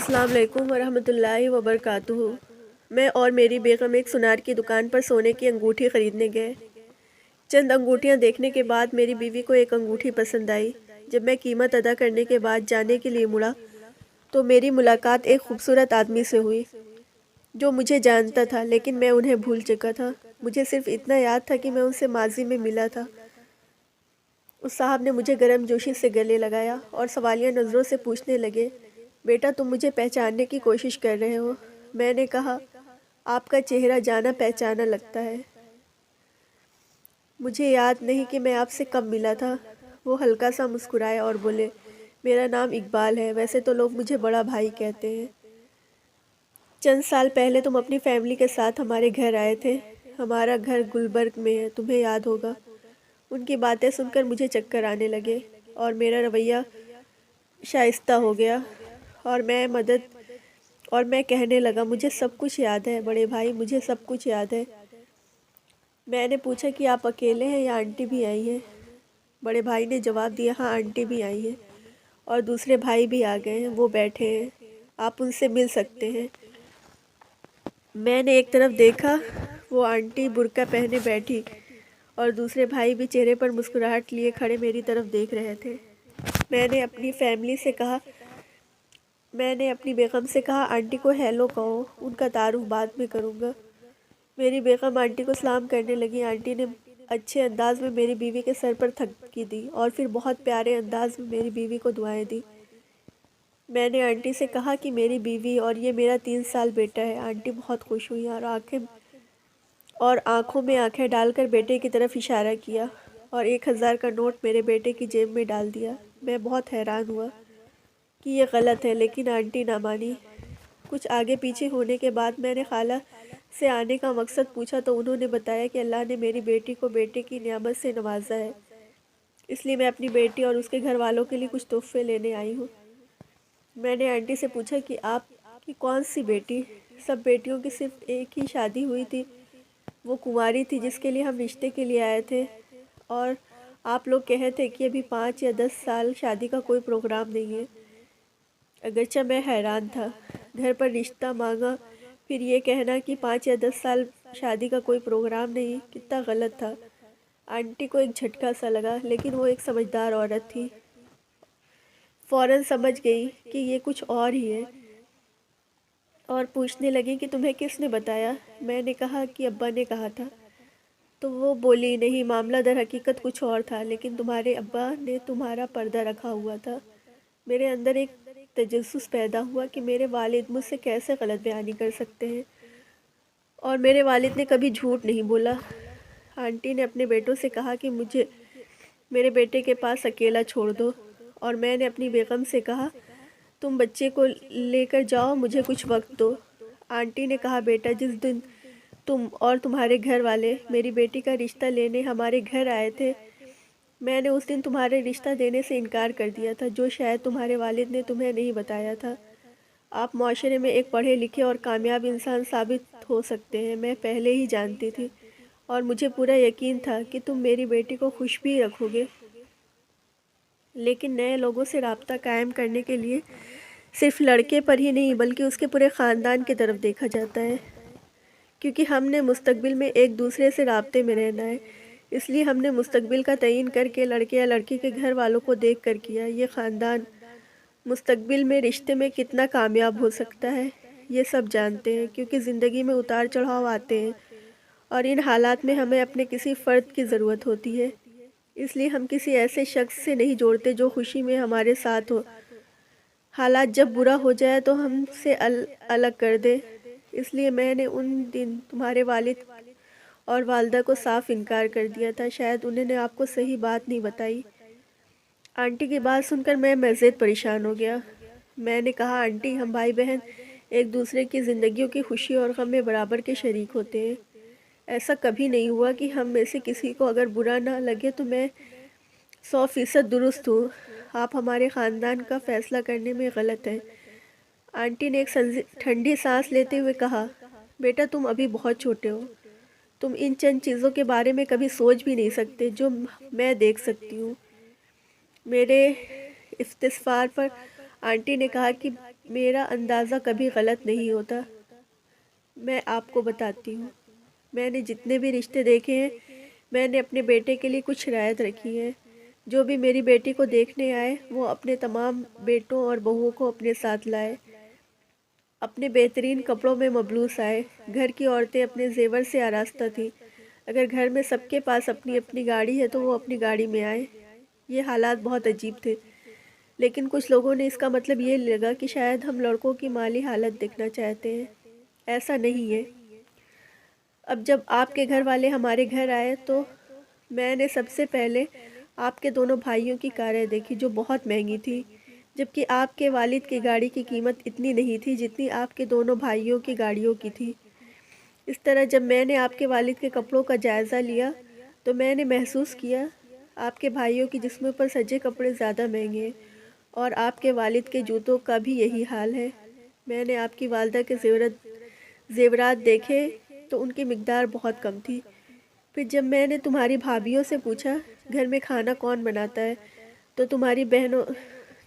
السلام علیکم ورحمۃ اللہ وبرکاتہ۔ میں اور میری بیگم ایک سونار کی دکان پر سونے کی انگوٹھی خریدنے گئے۔ چند انگوٹھیاں دیکھنے کے بعد میری بیوی کو ایک انگوٹھی پسند آئی۔ جب میں قیمت ادا کرنے کے بعد جانے کے لیے مڑا تو میری ملاقات ایک خوبصورت آدمی سے ہوئی جو مجھے جانتا تھا، لیکن میں انہیں بھول چکا تھا۔ مجھے صرف اتنا یاد تھا کہ میں ان سے ماضی میں ملا تھا۔ اس صاحب نے مجھے گرم جوشی سے گلے لگایا اور سوالیہ نظروں سے پوچھنے لگے، بیٹا تم مجھے پہچاننے کی کوشش کر رہے ہو؟ میں نے کہا، آپ کا چہرہ جانا پہچانا لگتا ہے۔ مجھے یاد نہیں کہ میں آپ سے کب ملا تھا۔ وہ ہلکا سا مسکرائے اور بولے، میرا نام اقبال ہے، ویسے تو لوگ مجھے بڑا بھائی کہتے ہیں۔ چند سال پہلے تم اپنی فیملی کے ساتھ ہمارے گھر آئے تھے۔ ہمارا گھر گلبرگ میں ہے، تمہیں یاد ہوگا۔ ان کی باتیں سن کر مجھے چکر آنے لگے اور میرا رویہ شائستہ ہو گیا اور میں کہنے لگا، مجھے سب کچھ یاد ہے بڑے بھائی، مجھے سب کچھ یاد ہے۔ میں نے پوچھا کہ آپ اکیلے ہیں یا آنٹی بھی آئی ہیں؟ بڑے بھائی نے جواب دیا، ہاں آنٹی بھی آئی ہیں اور دوسرے بھائی بھی آ گئے ہیں، وہ بیٹھے ہیں، آپ ان سے مل سکتے ہیں۔ میں نے ایک طرف دیکھا، وہ آنٹی برقع پہنے بیٹھی اور دوسرے بھائی بھی چہرے پر مسکراہٹ لیے کھڑے میری طرف دیکھ رہے تھے۔ میں نے اپنی بیگم سے کہا، آنٹی کو ہیلو کہو، ان کا تعارف بعد میں کروں گا۔ میری بیگم آنٹی کو سلام کرنے لگی۔ آنٹی نے اچھے انداز میں میری بیوی کے سر پر تھپکی دی اور پھر بہت پیارے انداز میں میری بیوی کو دعائیں دی۔ میں نے آنٹی سے کہا کہ میری بیوی اور یہ میرا 3 سال بیٹا ہے۔ آنٹی بہت خوش ہوئی اور آنکھوں میں آنکھیں ڈال کر بیٹے کی طرف اشارہ کیا اور 1000 کا نوٹ میرے بیٹے کی جیب میں ڈال دیا۔ میں بہت حیران ہوا کہ یہ غلط ہے، لیکن آنٹی نہ مانی۔ کچھ آگے پیچھے ہونے کے بعد میں نے خالہ سے آنے کا مقصد پوچھا تو انہوں نے بتایا کہ اللہ نے میری بیٹی کو بیٹے کی نعمت سے نوازا ہے، اس لیے میں اپنی بیٹی اور اس کے گھر والوں کے لیے کچھ تحفے لینے آئی ہوں۔ میں نے آنٹی سے پوچھا کہ آپ کی کون سی بیٹی؟ سب بیٹیوں کی صرف ایک ہی شادی ہوئی تھی، وہ کنواری تھی جس کے لیے ہم رشتے کے لیے آئے تھے، اور آپ لوگ کہے تھے کہ ابھی 5 یا 10 سال شادی کا کوئی پروگرام نہیں ہے۔ اگرچہ میں حیران تھا، گھر پر رشتہ مانگا، پھر یہ کہنا کہ 5 یا 10 سال شادی کا کوئی پروگرام نہیں، کتنا غلط تھا۔ آنٹی کو ایک جھٹکا سا لگا، لیکن وہ ایک سمجھدار عورت تھی، فوراً سمجھ گئی کہ یہ کچھ اور ہی ہے اور پوچھنے لگی کہ تمہیں کس نے بتایا؟ میں نے کہا کہ ابا نے کہا تھا۔ تو وہ بولی، نہیں، معاملہ در حقیقت کچھ اور تھا، لیکن تمہارے ابا نے تمہارا پردہ رکھا ہوا تھا۔ میرے اندر ایک تجسس پیدا ہوا کہ میرے والد مجھ سے کیسے غلط بیانی کر سکتے ہیں، اور میرے والد نے کبھی جھوٹ نہیں بولا۔ آنٹی نے اپنے بیٹوں سے کہا کہ مجھے میرے بیٹے کے پاس اکیلا چھوڑ دو، اور میں نے اپنی بیگم سے کہا، تم بچے کو لے کر جاؤ، مجھے کچھ وقت دو۔ آنٹی نے کہا، بیٹا جس دن تم اور تمہارے گھر والے میری بیٹی کا رشتہ لینے ہمارے گھر آئے تھے، میں نے اس دن تمہارے رشتہ دینے سے انکار کر دیا تھا، جو شاید تمہارے والد نے تمہیں نہیں بتایا تھا۔ آپ معاشرے میں ایک پڑھے لکھے اور کامیاب انسان ثابت ہو سکتے ہیں، میں پہلے ہی جانتی تھی، اور مجھے پورا یقین تھا کہ تم میری بیٹی کو خوش بھی رکھو گے۔ لیکن نئے لوگوں سے رابطہ قائم کرنے کے لیے صرف لڑکے پر ہی نہیں بلکہ اس کے پورے خاندان کی طرف دیکھا جاتا ہے، کیونکہ ہم نے مستقبل میں ایک دوسرے سے رابطے میں رہنا ہے، اس لیے ہم نے مستقبل کا تعین کر کے لڑکے یا لڑکی کے گھر والوں کو دیکھ کر کیا۔ یہ خاندان مستقبل میں رشتے میں کتنا کامیاب ہو سکتا ہے، یہ سب جانتے ہیں، کیونکہ زندگی میں اتار چڑھاؤ آتے ہیں، اور ان حالات میں ہمیں اپنے کسی فرد کی ضرورت ہوتی ہے، اس لیے ہم کسی ایسے شخص سے نہیں جوڑتے جو خوشی میں ہمارے ساتھ ہو، حالات جب برا ہو جائے تو ہم سے الگ کر دے۔ اس لیے میں نے ان دن تمہارے والد اور والدہ کو صاف انکار کر دیا تھا، شاید انہوں نے آپ کو صحیح بات نہیں بتائی۔ آنٹی کی بات سن کر میں مزید پریشان ہو گیا۔ میں نے کہا، آنٹی ہم بھائی بہن ایک دوسرے کی زندگیوں کی خوشی اور غم میں برابر کے شریک ہوتے ہیں، ایسا کبھی نہیں ہوا کہ ہم میں سے کسی کو اگر برا نہ لگے تو میں 100% درست ہوں، آپ ہمارے خاندان کا فیصلہ کرنے میں غلط ہیں۔ آنٹی نے ایک ٹھنڈی سانس لیتے ہوئے کہا، بیٹا تم ابھی بہت چھوٹے ہو، تم ان چند چیزوں کے بارے میں کبھی سوچ بھی نہیں سکتے جو میں دیکھ سکتی ہوں۔ میرے استفسار پر آنٹی نے کہا کہ میرا اندازہ کبھی غلط نہیں ہوتا۔ میں آپ کو بتاتی ہوں، میں نے جتنے بھی رشتے دیکھے ہیں، میں نے اپنے بیٹے کے لیے کچھ شرائط رکھی ہے۔ جو بھی میری بیٹی کو دیکھنے آئے وہ اپنے تمام بیٹوں اور بہوؤں کو اپنے ساتھ لائے، اپنے بہترین کپڑوں میں ملبوس آئے۔ گھر کی عورتیں اپنے زیور سے آراستہ تھیں۔ اگر گھر میں سب کے پاس اپنی اپنی گاڑی ہے تو وہ اپنی گاڑی میں آئے۔ یہ حالات بہت عجیب تھے، لیکن کچھ لوگوں نے اس کا مطلب یہ لگا کہ شاید ہم لڑکوں کی مالی حالت دیکھنا چاہتے ہیں۔ ایسا نہیں ہے۔ اب جب آپ کے گھر والے ہمارے گھر آئے تو میں نے سب سے پہلے آپ کے دونوں بھائیوں کی کاریں دیکھی جو بہت مہنگی تھی، جبکہ آپ کے والد کی گاڑی کی قیمت اتنی نہیں تھی جتنی آپ کے دونوں بھائیوں کی گاڑیوں کی تھی۔ اس طرح جب میں نے آپ کے والد کے کپڑوں کا جائزہ لیا تو میں نے محسوس کیا آپ کے بھائیوں کی جسموں پر سجے کپڑے زیادہ مہنگے ہیں، اور آپ کے والد کے جوتوں کا بھی یہی حال ہے۔ میں نے آپ کی والدہ کے زیورات دیکھے تو ان کی مقدار بہت کم تھی۔ پھر جب میں نے تمہاری بھابھیوں سے پوچھا گھر میں کھانا کون بناتا ہے تو تمہاری بہنوں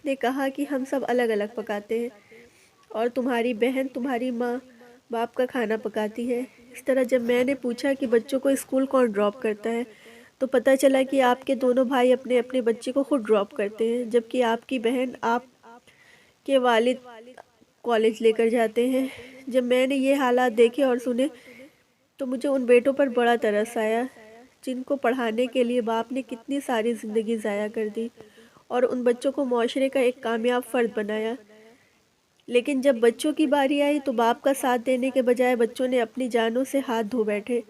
نے کہا کہ ہم سب الگ الگ پکاتے ہیں، اور تمہاری بہن تمہاری ماں باپ کا کھانا پکاتی ہے۔ اس طرح جب میں نے پوچھا کہ بچوں کو اسکول کون ڈراپ کرتا ہے تو پتہ چلا کہ آپ کے دونوں بھائی اپنے اپنے بچے کو خود ڈراپ کرتے ہیں، جبکہ آپ کی بہن آپ کے والد کالج لے کر جاتے ہیں۔ جب میں نے یہ حالات دیکھے اور سنے تو مجھے ان بیٹوں پر بڑا ترس آیا جن کو پڑھانے کے لیے باپ نے کتنی ساری زندگی ضائع کر دی اور ان بچوں کو معاشرے کا ایک کامیاب فرد بنایا۔ لیکن جب بچوں کی باری آئی تو باپ کا ساتھ دینے کے بجائے بچوں نے اپنی جانوں سے ہاتھ دھو بیٹھے۔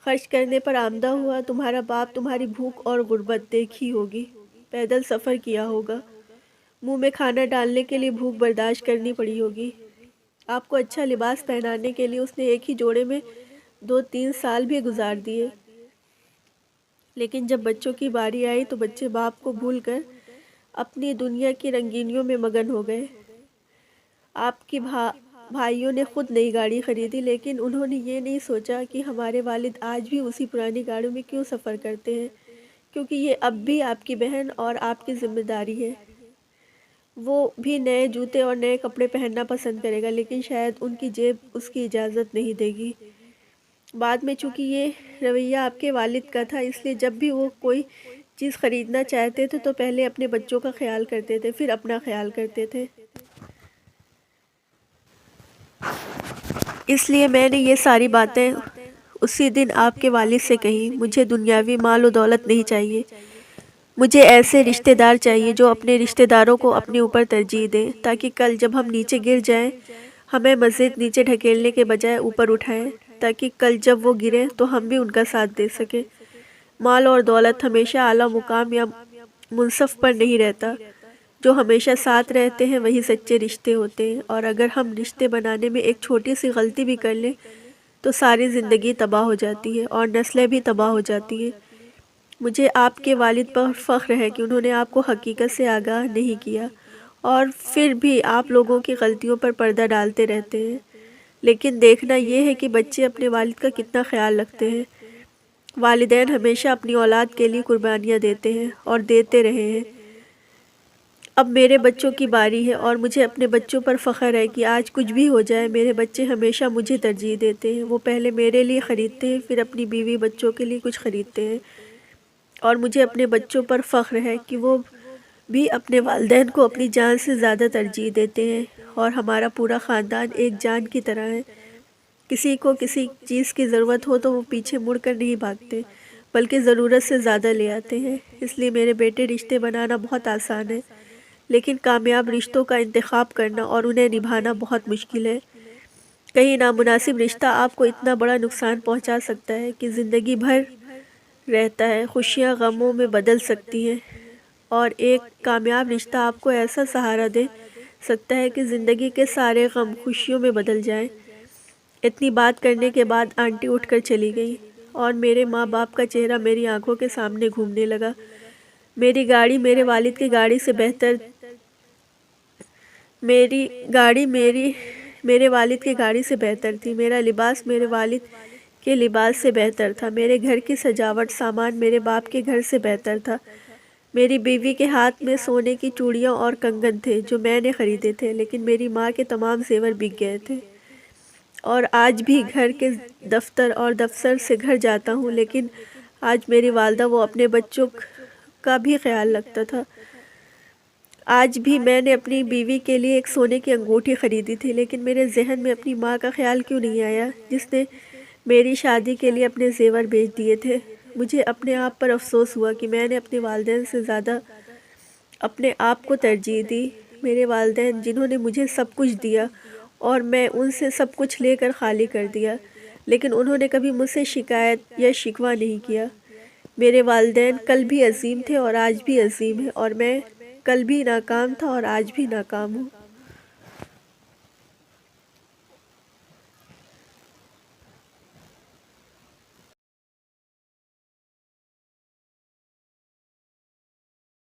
خرچ کرنے پر آمدہ ہوا تمہارا باپ تمہاری بھوک اور غربت دیکھی ہوگی، پیدل سفر کیا ہوگا، منہ میں کھانا ڈالنے کے لیے بھوک برداشت کرنی پڑی ہوگی۔ آپ کو اچھا لباس پہنانے کے لیے اس نے ایک ہی جوڑے میں 2-3 سال بھی گزار دیے۔ لیکن جب بچوں کی باری آئی تو بچے باپ کو بھول کر اپنی دنیا کی رنگینیوں میں مگن ہو گئے۔ آپ کی بھائیوں نے خود نئی گاڑی خریدی، لیکن انہوں نے یہ نہیں سوچا کہ ہمارے والد آج بھی اسی پرانی گاڑیوں میں کیوں سفر کرتے ہیں، کیونکہ یہ اب بھی آپ کی بہن اور آپ کی ذمہ داری ہے۔ وہ بھی نئے جوتے اور نئے کپڑے پہننا پسند کرے گا، لیکن شاید ان کی جیب اس کی اجازت نہیں دے گی۔ بعد میں چونکہ یہ رویہ آپ کے والد کا تھا، اس لیے جب بھی وہ کوئی چیز خریدنا چاہتے تھے تو پہلے اپنے بچوں کا خیال کرتے تھے، پھر اپنا خیال کرتے تھے۔ اس لیے میں نے یہ ساری باتیں اسی دن آپ کے والد سے کہیں۔ مجھے دنیاوی مال و دولت نہیں چاہیے، مجھے ایسے رشتہ دار چاہیے جو اپنے رشتہ داروں کو اپنے اوپر ترجیح دیں، تاکہ کل جب ہم نیچے گر جائیں ہمیں مزید نیچے ڈھکیلنے کے بجائے اوپر اٹھائیں، تاکہ کل جب وہ گریں تو ہم بھی ان کا ساتھ دے سکیں۔ مال اور دولت ہمیشہ اعلیٰ مقام یا منصب پر نہیں رہتا، جو ہمیشہ ساتھ رہتے ہیں وہی سچے رشتے ہوتے ہیں، اور اگر ہم رشتے بنانے میں ایک چھوٹی سی غلطی بھی کر لیں تو ساری زندگی تباہ ہو جاتی ہے اور نسلیں بھی تباہ ہو جاتی ہیں۔ مجھے آپ کے والد پر فخر ہے کہ انہوں نے آپ کو حقیقت سے آگاہ نہیں کیا، اور پھر بھی آپ لوگوں کی غلطیوں پر پردہ ڈالتے رہتے ہیں۔ لیکن دیکھنا یہ ہے کہ بچے اپنے والد کا کتنا خیال رکھتے ہیں۔ والدین ہمیشہ اپنی اولاد کے لیے قربانیاں دیتے ہیں اور دیتے رہے ہیں۔ اب میرے بچوں کی باری ہے اور مجھے اپنے بچوں پر فخر ہے کہ آج کچھ بھی ہو جائے میرے بچے ہمیشہ مجھے ترجیح دیتے ہیں۔ وہ پہلے میرے لیے خریدتے ہیں، پھر اپنی بیوی بچوں کے لیے کچھ خریدتے ہیں، اور مجھے اپنے بچوں پر فخر ہے کہ وہ بھی اپنے والدین کو اپنی جان سے زیادہ ترجیح دیتے ہیں، اور ہمارا پورا خاندان ایک جان کی طرح ہے۔ کسی کو کسی چیز کی ضرورت ہو تو وہ پیچھے مڑ کر نہیں بھاگتے، بلکہ ضرورت سے زیادہ لے آتے ہیں۔ اس لیے میرے بیٹے رشتے بنانا بہت آسان ہے، لیکن کامیاب رشتوں کا انتخاب کرنا اور انہیں نبھانا بہت مشکل ہے۔ کہیں نامناسب رشتہ آپ کو اتنا بڑا نقصان پہنچا سکتا ہے کہ زندگی بھر رہتا ہے، خوشیاں غموں میں بدل سکتی ہیں، اور ایک کامیاب رشتہ آپ کو ایسا سہارا دے سکتا ہے کہ زندگی کے سارے غم خوشیوں میں بدل جائیں۔ اتنی بات کرنے کے بعد آنٹی اٹھ کر چلی گئی، اور میرے ماں باپ کا چہرہ میری آنکھوں کے سامنے گھومنے لگا۔ میری گاڑی میرے والد کی گاڑی سے بہتر میرے والد کی گاڑی سے بہتر تھی، میرا لباس میرے والد کے لباس سے بہتر تھا، میرے گھر کی سجاوٹ سامان میرے باپ کے گھر سے بہتر تھا، میری بیوی کے ہاتھ میں سونے کی چوڑیاں اور کنگن تھے جو میں نے خریدے تھے، لیکن میری ماں کے تمام زیور بک گئے تھے۔ اور آج بھی گھر کے دفتر اور دفتر سے گھر جاتا ہوں، لیکن آج میری والدہ وہ اپنے بچوں کا بھی خیال رکھتا تھا۔ آج بھی میں نے اپنی بیوی کے لیے ایک سونے کی انگوٹھی خریدی تھی، لیکن میرے ذہن میں اپنی ماں کا خیال کیوں نہیں آیا جس نے میری شادی کے لیے اپنے زیور بیچ دیے تھے۔ مجھے اپنے آپ پر افسوس ہوا کہ میں نے اپنے والدین سے زیادہ اپنے آپ کو ترجیح دی۔ میرے والدین جنہوں نے مجھے سب کچھ دیا اور میں ان سے سب کچھ لے کر خالی کر دیا، لیکن انہوں نے کبھی مجھ سے شکایت یا شکوہ نہیں کیا۔ میرے والدین کل بھی عظیم تھے اور آج بھی عظیم ہیں، اور میں کل بھی ناکام تھا اور آج بھی ناکام ہوں۔